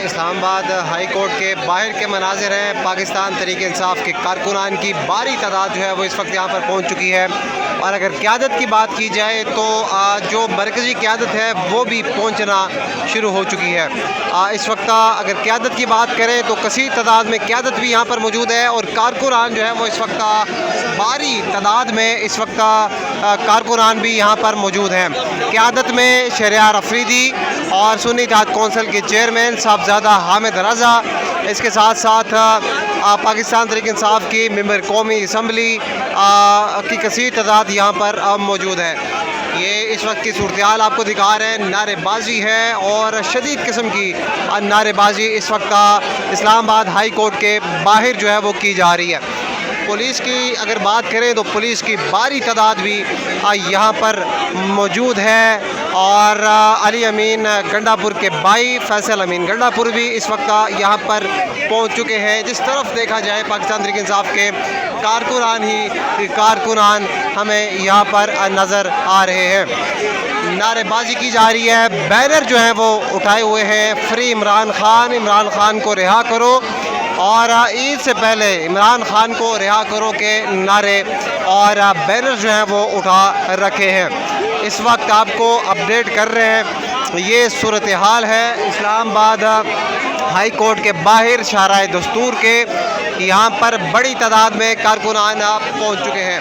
Islamabad high court के बाहर के मनाजिर हैं। पाकिस्तान तहरीक इंसाफ के कारकुनान की भारी तादाद जो है वो इस वक्त यहाँ पर पहुँच चुकी है। और अगर क़यादत की बात की जाए तो जो मरकज़ी क़यादत है वो भी पहुँचना शुरू हो चुकी है। इस वक्त अगर क़यादत की बात करें तो कसीर तादाद में क़यादत भी यहाँ पर मौजूद है और कारकुनान जो है वो इस वक्त भारी तादाद में इस वक्त कारकुनान भी यहाँ पर मौजूद हैं। क़यादत में शहरयार अफरीदी और सुन्नी इत्तेहाद कौंसिल के चेयरमैन साहबजादा हामिद रज़ा, इसके साथ साथ पाकिस्तान तहरीक इंसाफ की मेंबर कौमी असम्बली की कसीर तादाद यहाँ पर मौजूद है। ये इस वक्त की सूरत हाल आपको दिखा रहे हैं। नारेबाजी है और शदीद किस्म की नारेबाजी इस वक्त इस्लामाबाद हाई कोर्ट के बाहर जो है वो की जा रही है। पुलिस की अगर बात करें तो पुलिस की भारी तादाद भी यहाँ पर मौजूद है। और अली अमीन गंडापुर के भाई फैसल अमीन गंडापुर भी इस वक्त यहाँ पर पहुँच चुके हैं। जिस तरफ देखा जाए पाकिस्तान तहरीक इंसाफ के कारकुनान हमें यहाँ पर नज़र आ रहे हैं। नारेबाजी की जा रही है, बैनर जो हैं वो उठाए हुए हैं, फ्री इमरान खान को रिहा करो और ईद से पहले इमरान खान को रिहा करो के नारे और बैनर जो हैं वो उठा रखे हैं। इस वक्त आपको अपडेट कर रहे हैं, ये सूरत हाल है इस्लामाबाद हाई कोर्ट के बाहर शाहराह दस्तूर के। यहाँ पर बड़ी तादाद में कारकुनान पहुँच चुके हैं।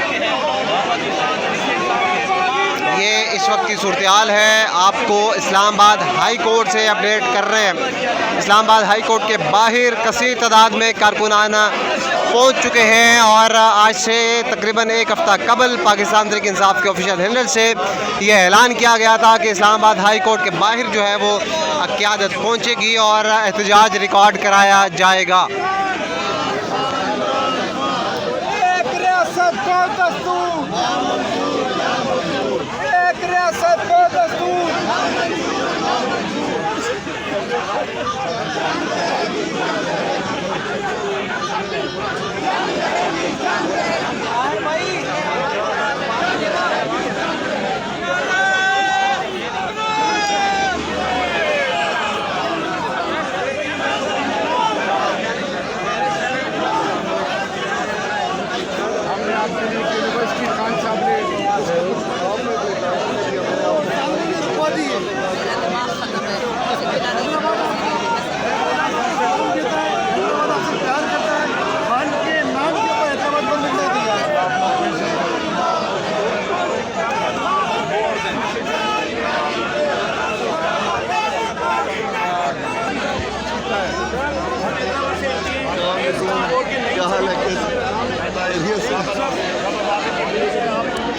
ये इस वक्त की सूरत हाल है, आपको इस्लामाबाद हाई कोर्ट से अपडेट कर रहे हैं। इस्लामाबाद हाई कोर्ट के बाहर कसीर तादाद में कारकुनान पहुँच चुके हैं और आज से तकरीबन एक हफ़्ता कबल पाकिस्तान तहरीक इंसाफ के ऑफिशियल हैंडल से यह ऐलान किया गया था कि इस्लामाबाद हाई कोर्ट के बाहर जो है वो क़यादत पहुँचेगी और एहतजाज रिकॉर्ड कराया जाएगा।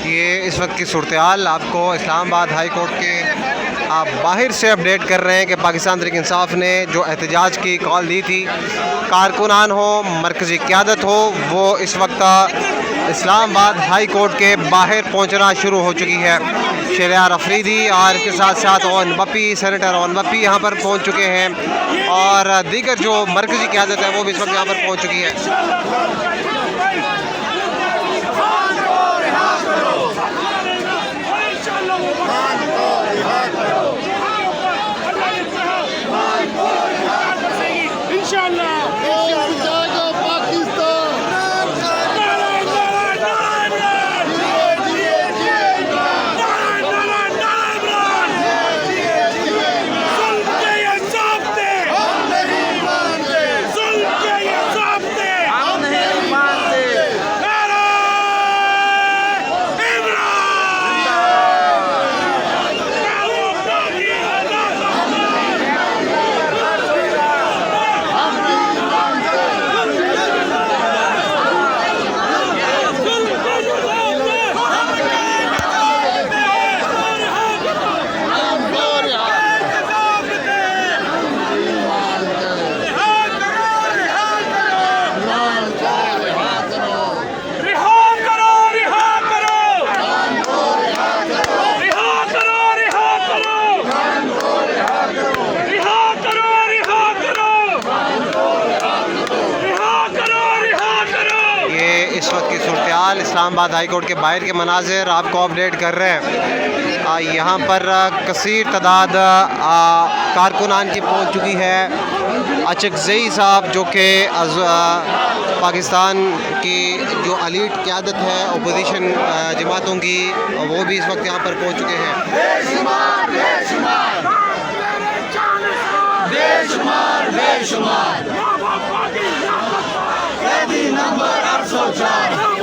ये इस वक्त की सूरत हाल आपको इस्लामाबाद हाई कोर्ट के बाहर से अपडेट कर रहे हैं कि पाकिस्तान तहरीक इंसाफ ने जो एहतजाज की कॉल दी थी, कारकुनान हो मरकज़ी क़यादत हो, वो इस वक्त इस्लामाबाद हाई कोर्ट के बाहर पहुंचना शुरू हो चुकी है। शहरयार अफरीदी और इसके साथ साथ oven Bappi, senator oven Bappi यहाँ पर पहुँच चुके हैं और दीगर जो मरकज़ी क़यादत है वो भी इस वक्त यहाँ पर पहुँच चुकी है। इस वक्त की सूरत हाल इस्लामाबाद हाई कोर्ट के बाहर के मनाजिर आपको अपडेट कर रहे हैं। यहाँ पर कसीर तादाद कारकुनान की पहुँच चुकी है। अचकज़ई साहब जो कि पाकिस्तान की जो अलीट क़यादत है अपोजिशन जमातों की, वो भी इस वक्त यहाँ पर पहुँच चुके हैं। बेशुमार बेशुमार नंबर 804